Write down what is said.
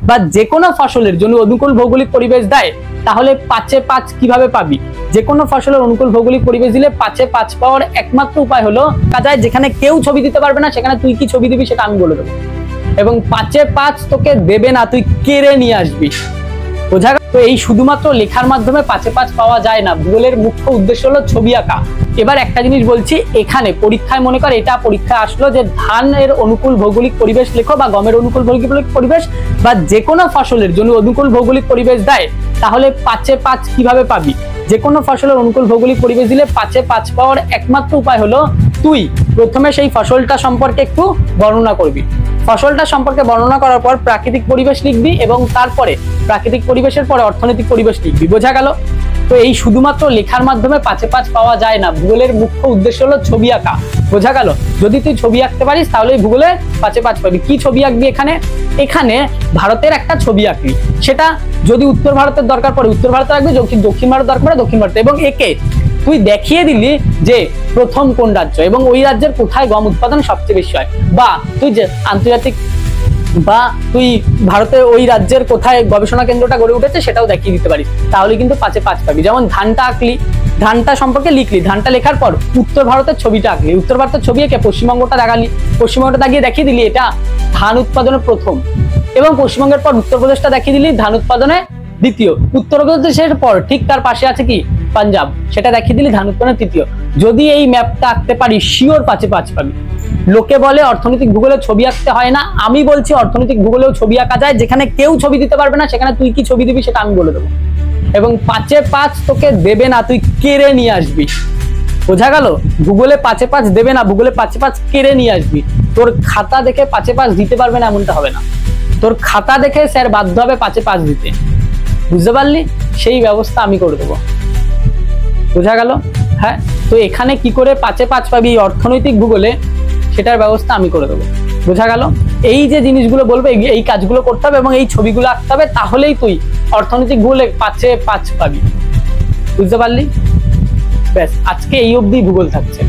বা যে কোনো ফসলের জন্য অনুকূল ভৌগোলিক পরিবেশ দেয়, তাহলে 5-এ 5 কিভাবে পাবি? যে কোনো ফসলের অনুকূল ভৌগোলিক পরিবেশ দিলে 5-এ 5 পাওয়ার একমাত্র উপায় হলো কাজায় যেখানে কেউ ছবি দিতে পারবে না সেখানে তুই কি ছবি দিবি সেটা আমি বলে দেবো, এবং 5-এ 5 তোকে দেবে না, তুই কেড়ে নিয়ে আসবি। বোঝা গেল? তো এই শুধুমাত্র লেখার মাধ্যমে 5-এ 5 পাওয়া যায় না, ভূগোলের মুখ্য উদ্দেশ্য হলো ছবি আঁকা। এবার একটা জিনিস বলছি, এখানে পরীক্ষায় মনে কর এটা পরীক্ষায় আসলো যে ধানের অনুকূল ভৌগোলিক পরিবেশ লেখো বা গমের অনুকূল ভৌগোলিক পরিবেশ বা যে কোনো ফসলের জন্য অনুকূল ভৌগোলিক পরিবেশ দেয়, তাহলে 5-এ 5 কিভাবে পাবি? যে কোনো ফসলের অনুকূল ভৌগোলিক পরিবেশ দিলে 5-এ 5 পাওয়ার একমাত্র উপায় হলো তুই প্রথমে সেই ফসলটা সম্পর্কে একটু বর্ণনা করবি। ফসলটা সম্পর্কে বর্ণনা করার পর প্রাকৃতিক পরিবেশ লিখবি এবং তারপরে প্রাকৃতিক পরিবেশের পরে অর্থনৈতিক পরিবেশ লিখবি। বোঝা গেল? তো এই শুধুমাত্র লেখার মাধ্যমে 5-এ 5 পাওয়া যায় না, ভূগোলের মুখ্য উদ্দেশ্য হলো ছবি আঁকা। বোঝা গেল? যদি তুই ছবি আঁকতে পারিস তাহলে ভূগোলে 5-এ 5 পাবি। কি ছবি আঁকবি? এখানে ভারতের একটা ছবি আঁকবি, সেটা যদি উত্তর ভারতের দরকার পড়ে উত্তর ভারতে রাখবি, দক্ষিণ ভারত দরকার পড়ে দক্ষিণ ভারত, এবং একে তুই দেখিয়ে দিলি যে প্রথম কোন রাজ্য এবং ওই রাজ্যের কোথায় গম উৎপাদন সবচেয়ে বেশি হয়, বা তুই যে আন্তর্জাতিক বা তুই ভারতের ওই রাজ্যের কোথায় গবেষণা কেন্দ্রটা গড়ে উঠেছে সেটাও দেখিয়ে দিতে পারিস, তাহলে কিন্তু 5-এ 5 পাবি। যেমন ধানটা আঁকলি, ধানটা সম্পর্কে লিখলি, ধানটা লেখার পর উত্তর ভারতের ছবিটা আঁকলি, উত্তর ভারতের ছবি এঁকে পশ্চিমবঙ্গটা দেখালি, পশ্চিমবঙ্গটা দাগিয়ে দেখিয়ে দিলি এটা ধান উৎপাদনের প্রথম, এবং পশ্চিমবঙ্গের পর উত্তরপ্রদেশটা দেখিয়ে দিলি ধান উৎপাদনে দ্বিতীয়, উত্তরপ্রদেশের পর ঠিক তার পাশে আছে কি পাঞ্জাব, সেটা দেখিয়ে দিলি ধান উৎপাদনের তৃতীয়। যদি এই ম্যাপটা আঁকতে পারিস শিওর 5-এ 5 পাবি। লোকে বলে অর্থনৈতিক ভূগোলে ছবি আঁকতে হয় না, আমি বলছি অর্থনৈতিক ভূগোলেও ছবি আঁকা যায়, যেখানে কেউ ছবি দিতে পারবে না সেখানে তুই কি ছবি দিবি সেটা আমি বলে দেবো, এবং 5-এ 5 তোকে দেবে না, তুই কেড়ে নিয়ে আসবি। বোঝা গেল? ভূগোলে 5-এ 5 দেবে না, ভূগোলে 5-এ 5 কেড়ে নিয়ে আসবি। তোর খাতা দেখে 5-এ 5 দিতে পারবে না এমনটা হবে না, তোর খাতা দেখে স্যার বাধ্য হবে 5-এ 5 দিতে। বুঝতে পারলি? সেই ব্যবস্থা আমি করে দেবো। বোঝা গেল? হ্যাঁ, তো এখানে কি করে 5-এ 5 পাবি অর্থনৈতিক ভূগোলে সেটার ব্যবস্থা আমি করে দেবো। বোঝা গেল? এই যে জিনিসগুলো বলবো এই কাজগুলো করতে হবে এবং এই ছবিগুলো আঁকতে হবে, তাহলেই তুই অর্থনৈতিক ভূগোলে 5-এ 5 পাবি। বুঝতে পারলি? ব্যাস, আজকে এই অবধি ভূগোল থাকছে।